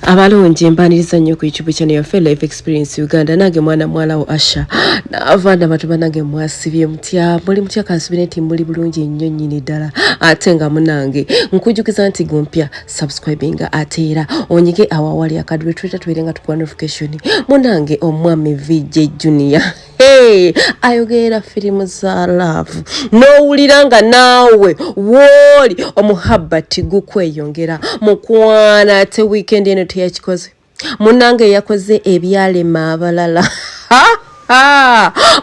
Abalungi mbaniriza nnyo ku YouTube channel yaffe Life Experience Uganda nange mwana mwalawo Asha n'avanda batuba nange mwasibye mutya muli mutya kansubire nti muli bulungi nnyo nnyini ddala ate nga munange nkujukiza nti gompya subscribinga ate era onyige awawali akadwe tubeerenga tukuwa notification munange omwami VJ Junior hey ayogera firimu za love nowuliranga naawe woli omuhabbati gukweyongera mukwana ate weekend eno teyakikoze munange yakoze Ebyalema Abalala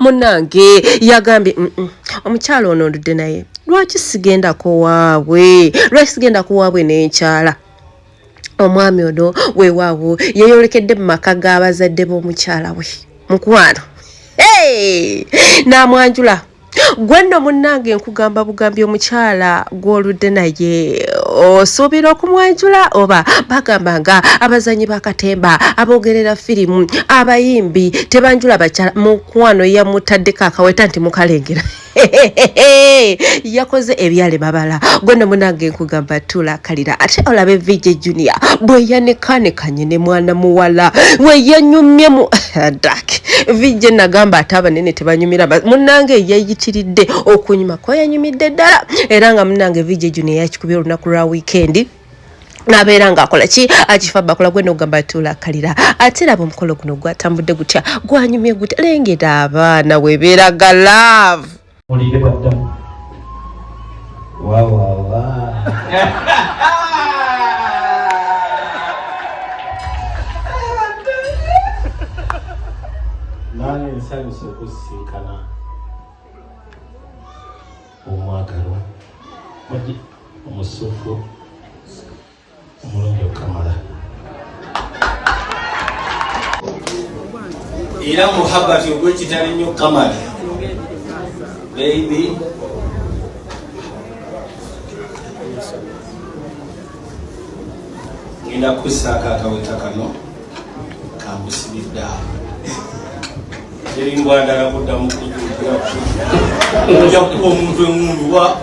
munange yagambye omukyalo ono ndudde naye lwaki sigendako waabwe n'enkyala omwami ono weewaawo yeeyolekedde mu maka g'abazadde b'omukyala we mukwano namwanjula gwenno munnange nkugamba bugambi omukyala gw'oludde naye osuubira okumwanjula oba bagambanga abazanyi bakatemba aboogerera firimu abayimbi tebanjula bakyala mukwano yamutaddeko akaweta nti mukalengera yakoze Ebyalema Abalala gwenno munnange nkugamba tulakalira ate olabe VJ Junior bwe yanekanekanye ne mwana muwala we yanyumye mu dak VJ nagamba ate abanene tebanyumira munnange yayitiridde okunyuma ko yanyumidde ddala era nga munnange VJ Junior yakikubye olunaku lwa weekend nabeera ng'akola ki akifa bakola gwe n'ogamba tulakalira ate laba omukolo guno gwatambudde gutya gwanyumye gutya lengera abaana webeeraga love Mulire baddamu. Wa. Nani nsanyuse okusinkana omwagalwa magi omusufu omulungi okamala era muhabbati ogw'ekitali nnyo kamala baby ngenda kusaka akaweta kano kambusibidde teri mbwandala kuddamu kujukira ojja kuba omuntu eŋŋundu wa